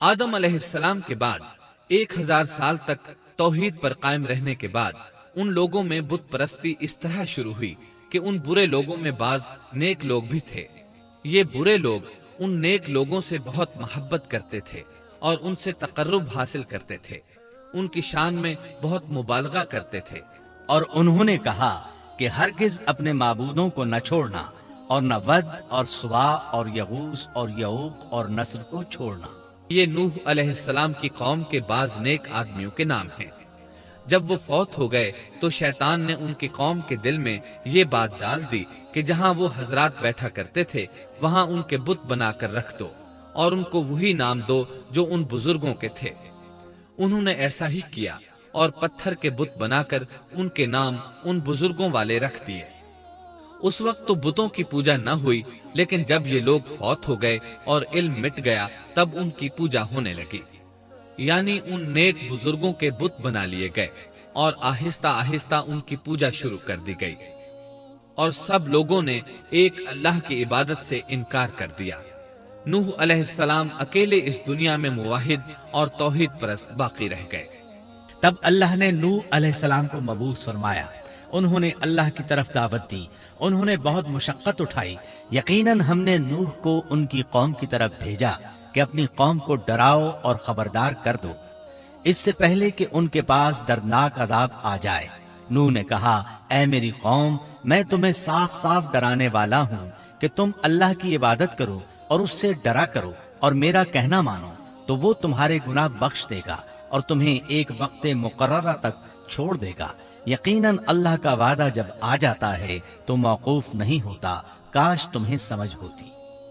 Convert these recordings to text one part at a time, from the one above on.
आदम अलैहिस्सलाम के बाद 1000 साल तक तौहीद पर कायम रहने के बाद उन लोगों में बुत परस्ती इस तरह शुरू हुई कि उन बुरे लोगों में बाज नेक लोग भी थे। ये बुरे लोग उन नेक लोगों से बहुत मोहब्बत करते थे और उनसे तकर्रुब हासिल करते थे, उनकी शान में बहुत मुबालगा करते थे। और उन्होंने कहा कि हरगिज अपने माबूदों को न छोड़ना और न वद और सुवा और यगूस और यऊक और नस्र को छोड़ना। ये नूह अलैहिस्सलाम की कौम के बाज नेक आदमियों के नाम हैं। जब वो फौत हो गए तो शैतान ने उनकी कौम के दिल में ये बात डाल दी कि जहां वो हजरात बैठा करते थे वहां उनके बुत बनाकर रख दो और उनको वही नाम दो जो उन बुजुर्गों के थे। उन्होंने ऐसा ही किया और पत्थर के बुत बनाकर उनके नाम उन बुजुर्गों वाले रख दिए। उस वक्त तो बुतों की पूजा न हुई, लेकिन जब ये लोग फौत हो गए और इल्म मिट गया तब उनकी पूजा होने लगी, यानी उन नेक बुजुर्गों के बुत बना लिए गए और आहिस्ता आहिस्ता उनकी पूजा शुरू कर दी गई और सब लोगों ने एक अल्लाह की इबादत से इनकार कर दिया। नूह अलैहिस्सलाम अकेले इस दुनिया में मुवाहिद और तौहीद परस्त बाकी रह गए। तब अल्लाह ने नूह अलैहिस्सलाम को मबूस फरमाया। उन्होंने अल्लाह की तरफ दावत दी, उन्होंने बहुत मुशक्कत उठाई। यकीनन हमने नूह को उनकी कौम की तरफ भेजा कि अपनी कौम को डराओ और खबरदार कर दो, इससे पहले कि उनके पास दर्दनाक अजाब आ जाए। नूह ने कहा, ऐ मेरी कौम, मैं तुम्हें साफ साफ डराने वाला हूँ कि तुम अल्लाह की इबादत करो और उससे डरा करो और मेरा कहना मानो, तो वो तुम्हारे गुनाह बख्श देगा और तुम्हें एक वक्त मुकर्ररा तक छोड़ देगा। यकीनन अल्लाह का वादा जब आ जाता है तो मौकूफ नहीं होता। काश तुम्हें समझ होती।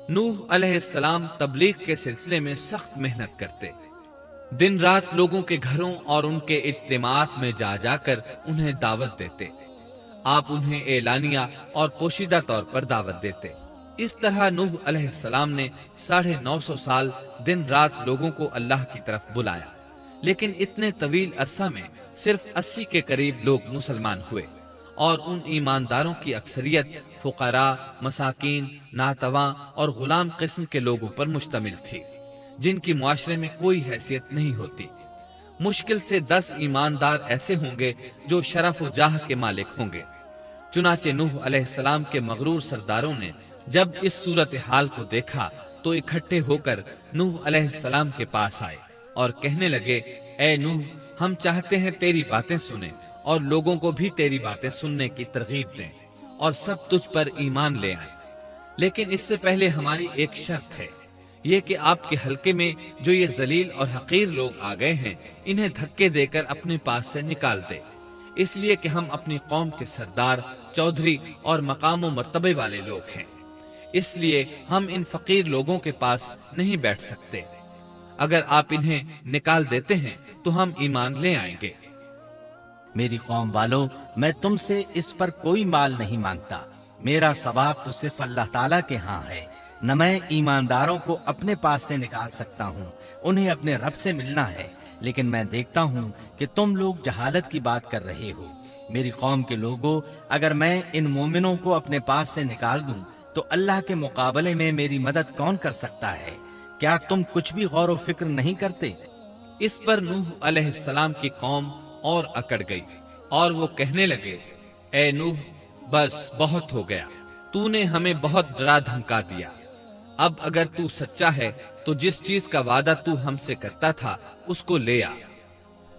नूह अलैहिस्सलाम तबलीग के सिलसिले में सख्त मेहनत करते, दिन रात लोगों के घरों और उनके इज्तिमात में जा जाकर उन्हें दावत देते। आप उन्हें एलानिया और पोशीदा तौर पर दावत देते। इस तरह नूह अलैहिस्सलाम ने 950 साल दिन रात लोगों को अल्लाह की तरफ बुलाया, लेकिन इतने तवील अरसा में सिर्फ 80 के करीब लोग मुसलमान हुए और उन ईमानदारों की अक्सरियत फुकरा, मसाकीन, नातवा और गुलाम किस्म के लोगों पर मुश्तमिल थी, जिनकी मुआशरे में कोई हैसियत नहीं होती। मुश्किल से 10 ईमानदार ऐसे होंगे जो शरफ व जाह के मालिक होंगे। चुनाचे नूह अलैहिस्सलाम के मगरूर सरदारों ने जब इस सूरत हाल को देखा तो इकट्ठे होकर नूह अलैहिस्सलाम के पास आए और कहने लगे, ऐ नूह, हम चाहते हैं तेरी बातें सुने और लोगों को भी तेरी बातें सुनने की तरगीब दें और सब तुझ पर ईमान ले आए, लेकिन इससे पहले हमारी एक शर्त है, ये कि आपके हलके में जो ये जलील और हकीर लोग आ गए हैं, इन्हें धक्के देकर अपने पास से निकाल दे, इसलिए कि हम अपनी कौम के सरदार, चौधरी और मकाम व मर्तबे वाले लोग हैं, इसलिए हम इन फकीर लोगों के पास नहीं बैठ सकते। अगर आप इन्हें निकाल देते हैं तो हम ईमान ले आएंगे। मेरी कौम वालों, मैं तुमसे इस पर कोई माल नहीं मांगता। मेरा सवाब तो सिर्फ अल्लाह ताला के यहाँ है। न मैं ईमानदारों को अपने पास से निकाल सकता हूँ, उन्हें अपने रब से मिलना है, लेकिन मैं देखता हूँ कि तुम लोग जहालत की बात कर रहे हो। मेरी कौम के लोगों, अगर मैं इन मोमिनों को अपने पास से निकाल दूं तो अल्लाह के मुकाबले में मेरी मदद कौन कर सकता है? क्या तुम कुछ भी गौर व फिक्र नहीं करते? इस पर नूह अलैहिस्सलाम की कौम और अकड़ गई और वो कहने लगे, ऐ नूह, बस बहुत हो गया, तूने हमें बहुत डरा धमका दिया। अब अगर तू सच्चा है तो जिस चीज का वादा तू हमसे करता था उसको ले आ।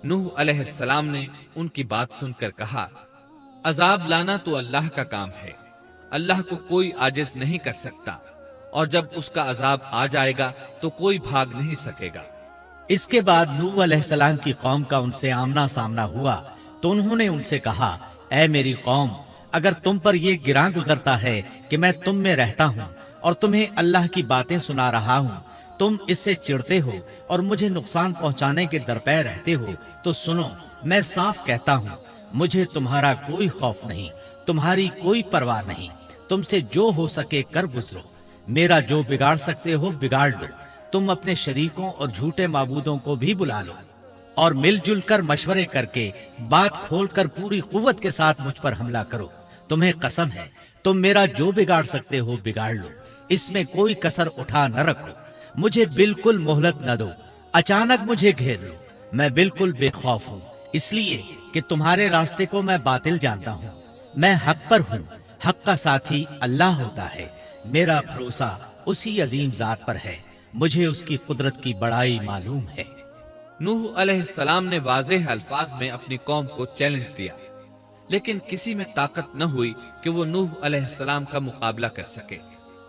नूह अलैहिस्सलाम ने उनकी बात सुनकर कहा, अजाब लाना तो अल्लाह का काम है, अल्लाह को कोई आजिज नहीं कर सकता, और जब उसका अजाब आ जाएगा तो कोई भाग नहीं सकेगा। इसके बाद नूह अलैहिस्सलाम की कौम का उनसे आमना सामना हुआ तो उन्होंने उनसे कहा, ऐ मेरी कौम, अगर तुम पर ये गिरा गुजरता है कि मैं तुम में रहता हूँ और तुम्हें अल्लाह की बातें सुना रहा हूँ, तुम इससे चिढ़ते हो और मुझे नुकसान पहुँचाने के दरपे रहते हो, तो सुनो, मैं साफ कहता हूँ, मुझे तुम्हारा कोई खौफ नहीं, तुम्हारी कोई परवाह नहीं। तुमसे जो हो सके कर गुजरो, मेरा जो बिगाड़ सकते हो बिगाड़ लो। तुम अपने शरीकों और झूठे माबूदों को भी बुला लो और मिलजुल कर मशवरे करके बात खोलकर पूरी कुव्वत के साथ मुझ पर हमला करो। तुम्हें कसम है, तुम मेरा जो बिगाड़ सकते हो बिगाड़ लो, इसमें कोई कसर उठा न रखो। मुझे बिल्कुल मोहलत न दो। अचानक मुझे घेर लो, मैं बिल्कुल बेखौफ हूँ, इसलिए कि तुम्हारे रास्ते को मैं बातिल जानता हूँ। मैं हक पर हूँ, हक का साथी अल्लाह होता है। मेरा भरोसा उसी अजीम जात पर है, मुझे उसकी कुदरत की बड़ाई मालूम है। नूह अलैहिस्सलाम ने वाज़ेह अल्फाज में अपनी कौम को चैलेंज दिया, लेकिन किसी में ताकत न हुई कि वो नूह अलैहिस्सलाम का मुकाबला कर सके।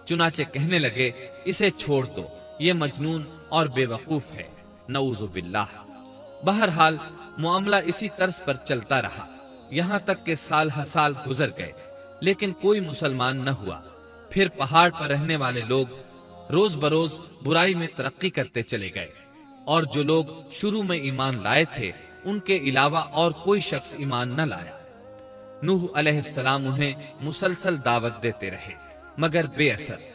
चुनाचे कहने लगे, इसे छोड़ दो, ये मजनून और बेवकूफ है, नऊज़ु बिल्लाह। बहरहाल मामला इसी तर्ज पर चलता रहा, यहाँ तक के साल हर साल गुजर गए, लेकिन कोई मुसलमान न हुआ। फिर पहाड़ पर रहने वाले लोग रोज बरोज बुराई में तरक्की करते चले गए, और जो लोग शुरू में ईमान लाए थे उनके अलावा और कोई शख्स ईमान न लाया। नूह अलैहिस्सलाम उन्हें मुसलसल दावत देते रहे, मगर बेअसर।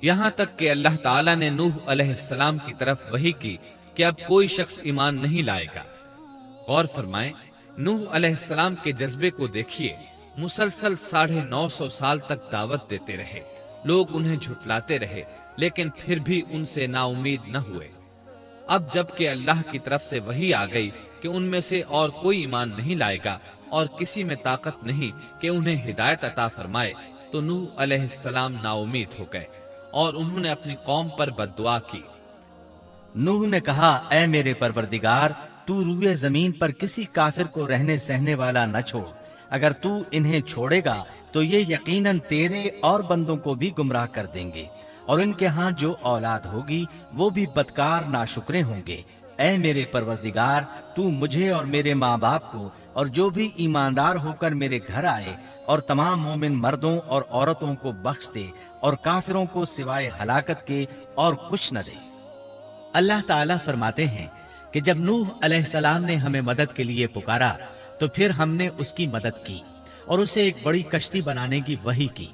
यहाँ तक कि अल्लाह ताला ने नूह अलैहिस्सलाम की तरफ वही की कि अब कोई शख्स ईमान नहीं लाएगा। गौर फरमाएं, नूह अलैहिस्सलाम के जज्बे को देखिए। मुसलसल 950 साल तक दावत देते रहे, लोग उन्हें झुठलाते रहे, लेकिन फिर भी उनसे नाउमीद न हुए। अब जबकि अल्लाह की तरफ से वही आ गई कि उनमें से और कोई ईमान नहीं लाएगा और किसी में ताकत नहीं कि उन्हें हिदायत अता फरमाए, तो नूह अलैहिस्सलाम नाउमीद हो गए और उन्होंने अपनी कौम पर बद्दुआ की। नूह ने कहा, ऐ मेरे परवरदिगार, तू रूए जमीन पर किसी काफिर को रहने सहने वाला न छोड़। अगर तू इन्हें छोड़ेगा तो ये यकीनन तेरे और बंदों को भी गुमराह कर देंगे, और इनके यहाँ जो औलाद होगी वो भी बदकार नाशुक्रे होंगे। ऐ मेरे परवरदिगार, तू मुझे और मेरे माँ बाप को और जो भी ईमानदार होकर मेरे घर आए और तमाम मोमिन मर्दों और औरतों को बख्श दे, और काफिरों को सिवाय हलाकत के और कुछ न दे। अल्लाह ताला फरमाते हैं कि जब नूह अलैहिस्सलाम ने हमें मदद के लिए पुकारा तो फिर हमने उसकी मदद की और उसे एक बड़ी कश्ती बनाने की वही की।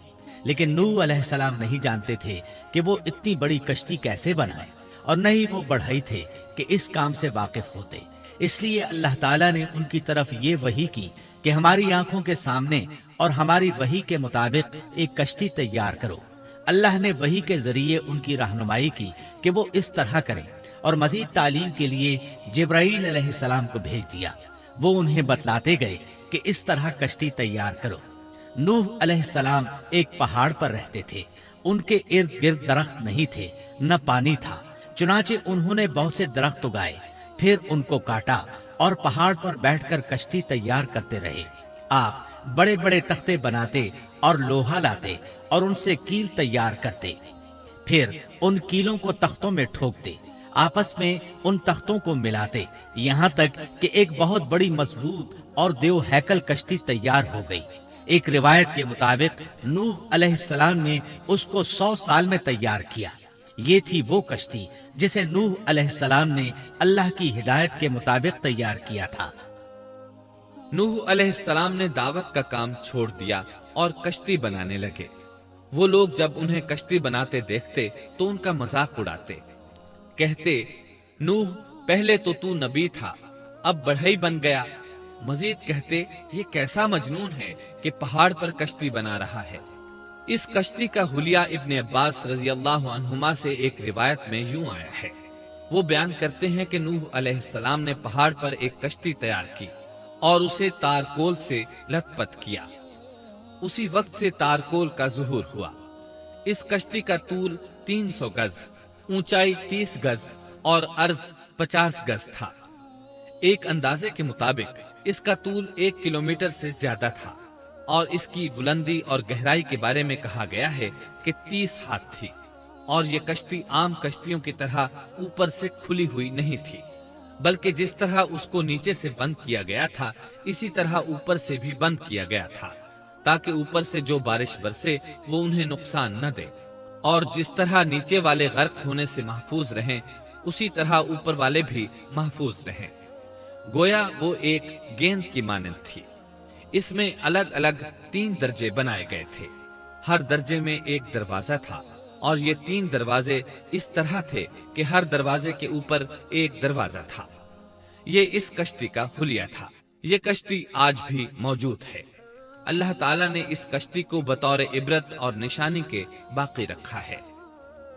लेकिन नूह अलैहिस्सलाम नहीं जानते थे कि वो इतनी बड़ी कश्ती कैसे बनाए, और न ही वो बढ़ई थे कि इस काम से वाकिफ होते। इसलिए अल्लाह ताला ने उनकी तरफ ये वही की कि हमारी आंखों के सामने और हमारी वही के मुताबिक एक कश्ती तैयार करो। अल्लाह ने वही के जरिए उनकी रहनुमाई की कि वो इस तरह करें, और मजीद तालीम के लिए जिब्राईल अलैहिस्सलाम को भेज दिया। वो उन्हें बतलाते गए कि इस तरह कश्ती तैयार करो। नूह अलैहिस्सलाम एक पहाड़ पर रहते थे, उनके इर्द गिर्द दरख्त नहीं थे, न पानी था। चुनाचे उन्होंने बहुत से दरख्त उगाए, फिर उनको काटा और पहाड़ पर बैठकर कश्ती तैयार करते रहे। आप बड़े बड़े तख्ते बनाते और लोहा लाते और उनसे कील तैयार करते, फिर उन कीलों को तख्तों में ठोकते, आपस में उन तख्तों को मिलाते, यहाँ तक कि एक बहुत बड़ी मजबूत और देव हैकल कश्ती तैयार हो गई। एक रिवायत के मुताबिक नूह अलैहिस्सलाम ने उसको 100 साल में तैयार किया। ये थी वो कश्ती जिसे नूह अलैहिस्सलाम ने अल्लाह की हिदायत के मुताबिक तैयार किया था। नूह अलैहिस्सलाम ने दावत का काम छोड़ दिया और कश्ती बनाने लगे। वो लोग जब उन्हें कश्ती बनाते देखते तो उनका मजाक उड़ाते, कहते, नूह पहले तो तू नबी था, अब बढ़ई बन गया। मजीद कहते, ये कैसा मजनून है कि पहाड़ पर कश्ती बना रहा है। इस कश्ती का हुलिया इब्ने अब्बास रज़ियल्लाहु अन्हुमा से एक रिवायत में यूं आया है। वो बयान करते हैं कि नूह अलैहिस्सलाम ने पहाड़ पर एक कश्ती तैयार की और उसे तारकोल से लथपथ किया। उसी वक्त से तारकोल का ज़ुहूर हुआ। इस कश्ती का तूल 300 गज, ऊंचाई 30 गज और अर्ज 50 गज था। एक अंदाजे के मुताबिक इसका तूल 1 किलोमीटर से ज्यादा था और इसकी बुलंदी और गहराई के बारे में कहा गया है कि 30 हाथ थी। और ये कश्ती आम कश्तियों की तरह ऊपर से खुली हुई नहीं थी, बल्कि जिस तरह उसको नीचे से बंद किया गया था इसी तरह ऊपर से भी बंद किया गया था, ताकि ऊपर से जो बारिश बरसे वो उन्हें नुकसान न दे, और जिस तरह नीचे वाले गर्क होने से महफूज रहें उसी तरह ऊपर वाले भी महफूज रहें। गोया वो एक गेंद की मानंद थी। इसमें अलग अलग 3 दर्जे बनाए गए थे। हर दर्जे में एक दरवाजा था और ये 3 दरवाजे इस तरह थे कि हर दरवाजे के ऊपर एक दरवाजा था। ये इस कश्ती का हुलिया था। ये कश्ती आज भी मौजूद है। अल्लाह ताला ने इस कश्ती को बतौर इबरत और निशानी के बाकी रखा है।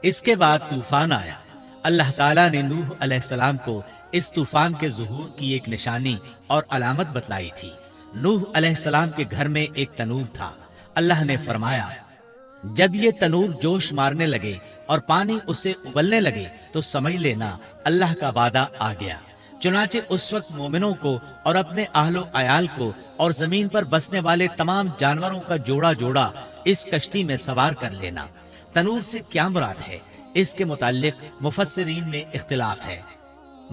इसके बाद तूफान आया। अल्लाह ताला ने नूह अलैहिस्सलाम को इस तूफान के ज़ुहूर की एक निशानी और अलामत बतलाई थी। नूह अलैहिस्सलाम के घर में एक तनूर था। अल्लाह ने फरमाया, जब ये तनूर जोश मारने लगे और पानी उससे उबलने लगे तो समझ लेना अल्लाह का वादा आ गया। चुनाचे उस वक्त मोमिनों को और अपने आहलो अयाल को और जमीन पर बसने वाले तमाम जानवरों का जोड़ा जोड़ा इस कश्ती में सवार कर लेना। तनूर से क्या मुराद है, इसके मुताल्लिक मुफस्सिरीन में इख्तिलाफ है।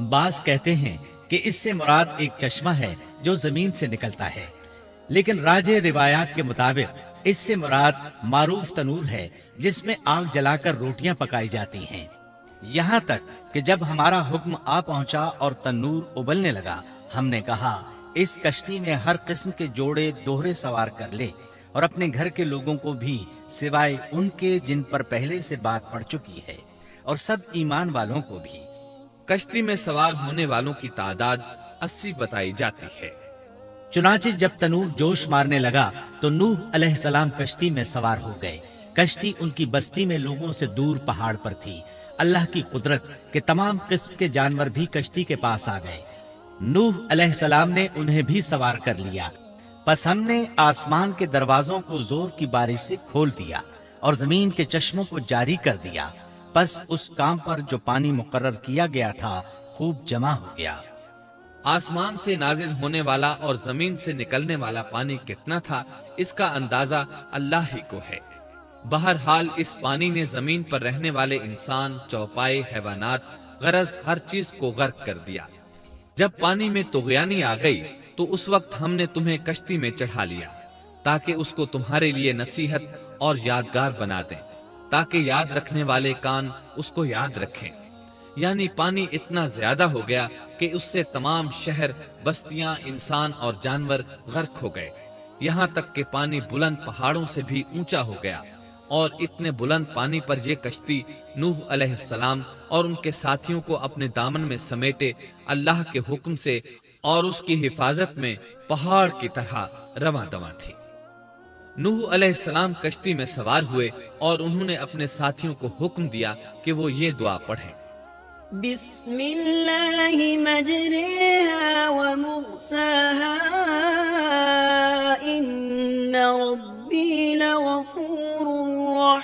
बाज कहते हैं कि इससे मुराद एक चश्मा है जो जमीन से निकलता है, लेकिन राजे रिवायात के मुताबिक इससे मुराद मारूफ तनूर है जिसमें आग जलाकर रोटियां पकाई जाती हैं। यहाँ तक कि जब हमारा हुक्म आ पहुंचा और तनूर उबलने लगा, हमने कहा इस कश्ती में हर किस्म के जोड़े दोहरे सवार कर ले और अपने घर के लोगों को भी सिवाय उनके जिन पर पहले से बात पड़ चुकी है और सब ईमान वालों को भी। कश्ती में सवार होने वालों की तादाद 80 बताई जाती है। चुनाचे जब तनूर जोश मारने लगा तो नूह अलैहिस्सलाम कश्ती में सवार हो गए। कश्ती उनकी बस्ती में लोगों से दूर पहाड़ पर थी। अल्लाह की कुदरत के तमाम किस्म के जानवर भी कश्ती के पास आ गए। नूह अलैहिस्सलाम ने उन्हें भी सवार कर लिया। बस हमने आसमान के दरवाजों को जोर की बारिश से खोल दिया और जमीन के चश्मों को जारी कर दिया। बस उस काम पर जो पानी मुकर्रर किया गया था खूब जमा हो गया। आसमान से नाजिल होने वाला और जमीन से निकलने वाला पानी कितना था, इसका अंदाजा अल्लाह ही को है। बहरहाल इस पानी ने जमीन पर रहने वाले इंसान, चौपाए, हैवानात, गरज हर चीज को गर्क कर दिया। जब पानी में तुगयानी आ गई तो उस वक्त हमने तुम्हें कश्ती में चढ़ा लिया ताकि उसको तुम्हारे लिए नसीहत और यादगार बना दें, ताकि याद रखने वाले कान उसको याद रखें। यानी पानी इतना ज्यादा हो गया कि उससे तमाम शहर, बस्तियां, इंसान और जानवर गर्क हो गए। यहाँ तक कि पानी बुलंद पहाड़ों से भी ऊंचा हो गया और इतने बुलंद पानी पर यह कश्ती नूह अलैहिस्सलाम और उनके साथियों को अपने दामन में समेटे अल्लाह के हुक्म से और उसकी हिफाजत में पहाड़ की तरह रवां दवां थी। नूह अलैहिस्सलाम कश्ती में सवार हुए और उन्होंने अपने साथियों को हुक्म दिया कि वो ये दुआ पढ़ें, बिस्मिल्लाहि मजरेहा व मुरसाहा इन्ना रब्बी लगफूरुर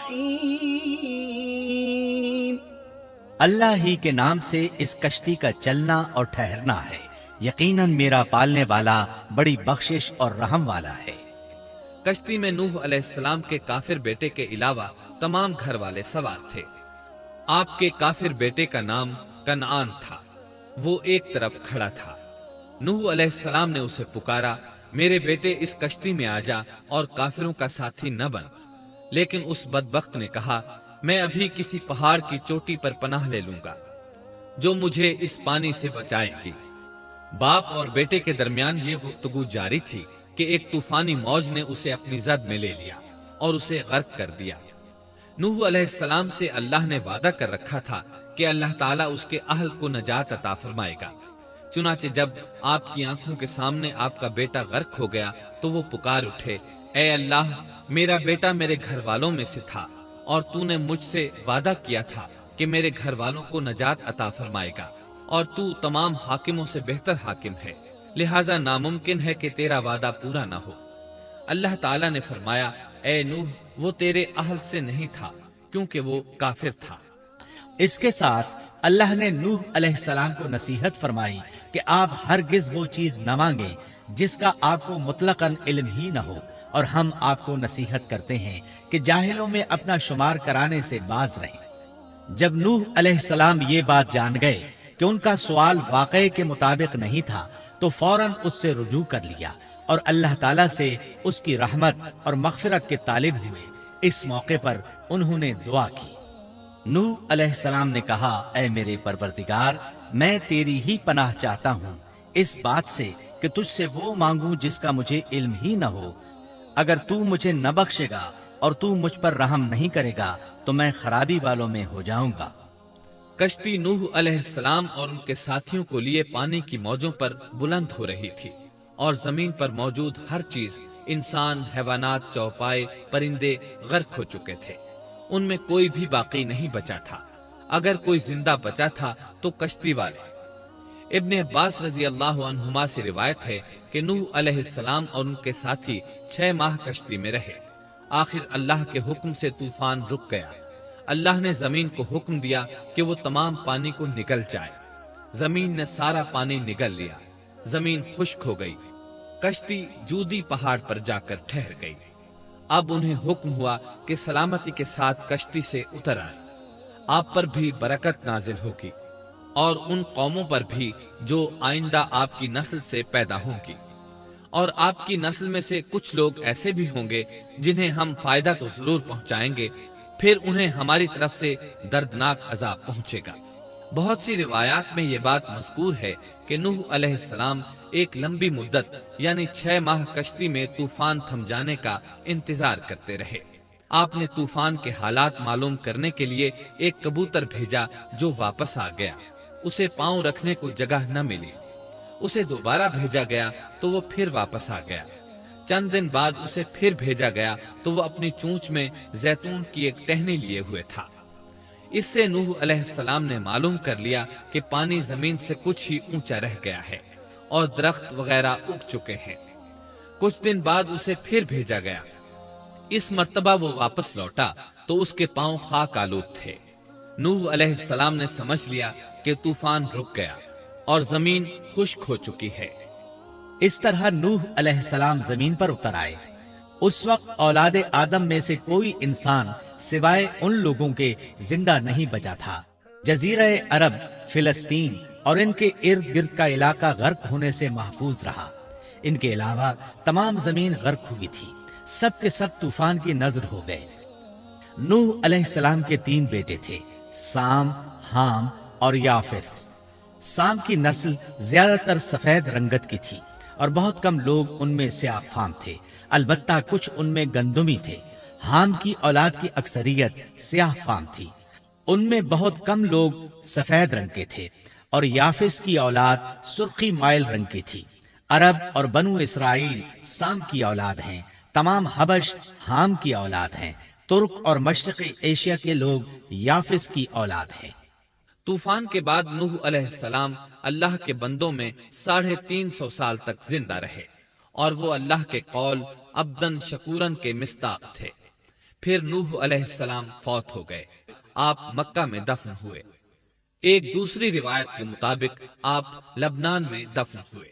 रहीम। अल्लाह ही के नाम से इस कश्ती का चलना और ठहरना है। यकीनन मेरा पालने वाला बड़ी बख्शिश और रहम वाला है। कश्ती में नूह अलैहिस्सलाम के काफिर बेटे के अलावा तमाम घर वाले सवार थे। आपके काफिर बेटे का नाम कनान था। वो एक तरफ खड़ा था। नूह अलैहिस्सलाम ने उसे पुकारा, मेरे बेटे इस कश्ती में आ जा और काफिरों का साथी न बन। लेकिन उस बदबख्त ने कहा, मैं अभी किसी पहाड़ की चोटी पर पनाह ले लूंगा जो मुझे इस पानी से बचाएगी। बाप और बेटे के दरमियान ये गुफ्तगू जारी थी कि एक तूफानी मौज ने उसे अपनी जद में ले लिया और उसे गर्क कर दिया। नूह अलैहिस्सलाम से अल्लाह ने वादा कर रखा था कि अल्लाह ताला उसके अहल को नजात अता फरमाएगा। चुनाचे जब आपकी आंखों के सामने आपका बेटा गर्क हो गया तो वो पुकार उठे, ए अल्लाह, मेरा बेटा मेरे घर वालों में से था और तूने मुझसे वादा किया था कि मेरे घर वालों को नजात अता फरमाएगा और तू तमाम हाकिमों से बेहतर हाकिम है, लिहाजा नामुमकिन है कि तेरा वादा पूरा ना हो। अल्लाह ताला ने फरमाया, ए नूह, वो तेरे अहल से नहीं था क्योंकि वो काफिर था। इसके साथ अल्लाह ने नूह अलैहिस्सलाम को नसीहत फरमाई कि आप हरगिज वो चीज न मांगे जिसका आपको मुतलकन इल्म ही न हो, और हम आपको नसीहत करते हैं कि जाहिलों में अपना शुमार कराने से बाज रहें। जब नूह अलैहिस्सलाम ये बात जान गए कि उनका सवाल वाकई के मुताबिक नहीं था तो फौरन उससे रुजू कर लिया और अल्लाह ताला से उसकी रहमत और मगफिरत के तालिब हुए। इस मौके पर उन्होंने दुआ की। नूह अलैहिस्सलाम ने कहा, ऐ मेरे परवरदिगार, मैं तेरी ही पनाह चाहता हूँ इस बात से कि तुझसे वो मांगू जिसका मुझे इल्म ही न हो। अगर तू मुझे न बख्शेगा और तू मुझ पर रहम नहीं करेगा तो मैं खराबी वालों में हो जाऊंगा। कश्ती नूह अलैहिस्सलाम और उनके साथियों को लिए पानी की मौजों पर बुलंद हो रही थी और जमीन पर मौजूद हर चीज, इंसान, हैवानात, चौपाए, परिंदे गर्क हो चुके थे। उनमें कोई भी बाकी नहीं बचा था। اگر کوئی زندہ بچا تھا تو کشتی والے۔ ابن عباس رضی اللہ عنہما سے روایت ہے کہ نوح علیہ السلام اور ان کے ساتھی 6 ماہ کشتی میں رہے۔ آخر اللہ کے حکم سے طوفان رک گیا۔ اللہ نے زمین کو حکم دیا کہ وہ تمام پانی کو نگل جائے۔ زمین نے سارا پانی نگل لیا، زمین خشک ہو گئی، کشتی جودی پہاڑ پر جا کر ٹھہر گئی۔ اب انہیں حکم ہوا کہ سلامتی کے ساتھ کشتی سے اتر آئیں، آپ پر بھی برکت نازل ہوگی اور ان قوموں پر بھی جو آئندہ آپ کی نسل سے پیدا ہوں گی، اور آپ کی نسل میں سے کچھ لوگ ایسے بھی ہوں گے جنہیں ہم فائدہ تو ضرور پہنچائیں گے، پھر انہیں ہماری طرف سے دردناک عذاب پہنچے گا۔ بہت سی روایات میں یہ بات مذکور ہے کہ نوح علیہ السلام ایک لمبی مدت یعنی 6 ماہ کشتی میں طوفان تھم جانے کا انتظار کرتے رہے۔ آپ نے طوفان کے حالات معلوم کرنے کے لیے ایک کبوتر بھیجا جو واپس آ گیا، اسے پاؤں رکھنے کو جگہ نہ ملی۔ اسے دوبارہ بھیجا گیا تو وہ پھر واپس آ گیا۔ چند دن بعد اسے پھر بھیجا گیا تو وہ اپنی چونچ میں زیتون کی ایک ٹہنی لیے ہوئے تھا۔ اس سے نوح علیہ السلام نے معلوم کر لیا کہ پانی زمین سے کچھ ہی اونچا رہ گیا ہے اور درخت وغیرہ اگ چکے ہیں۔ کچھ دن بعد اسے پھر بھیجا گیا۔ اس مرتبہ وہ واپس لوٹا تو اس کے پاؤں خاک آلود تھے۔ نوح علیہ السلام نے سمجھ لیا کہ طوفان رک گیا اور زمین خشک ہو چکی ہے۔ اس طرح نوح علیہ السلام زمین پر اتر آئے۔ اس وقت اولاد آدم میں سے کوئی انسان سوائے ان لوگوں کے زندہ نہیں بچا تھا۔ جزیرہ عرب، فلسطین اور ان کے ارد گرد کا علاقہ غرق ہونے سے محفوظ رہا۔ ان کے علاوہ تمام زمین غرق ہوئی تھی۔ سب کے سب طوفان کی نذر ہو گئے۔ نوح علیہ السلام کے 3 بیٹے تھے، سام، حام اور یافس۔ سام کی نسل زیادہ تر سفید رنگت کی تھی اور بہت کم لوگ ان میں سیاہ فام تھے، البتہ کچھ ان میں گندمی تھے۔ حام کی اولاد کی اکثریت سیاہ فام تھی، ان میں بہت کم لوگ سفید رنگ کے تھے، اور یافس کی اولاد سرخی مائل رنگ کی تھی۔ عرب اور بنو اسرائیل سام کی اولاد ہیں، تمام حبش حام کی اولاد ہیں، ترک اور مشرقی ایشیا کے لوگ یافس کی اولاد ہیں۔ طوفان کے بعد نوح علیہ السلام اللہ کے بندوں میں 350 سال تک زندہ رہے، اور وہ اللہ کے قول عبدن شکورن کے مصداق تھے۔ پھر نوح علیہ السلام فوت ہو گئے، آپ مکہ میں دفن ہوئے۔ ایک دوسری روایت کے مطابق آپ لبنان میں دفن ہوئے۔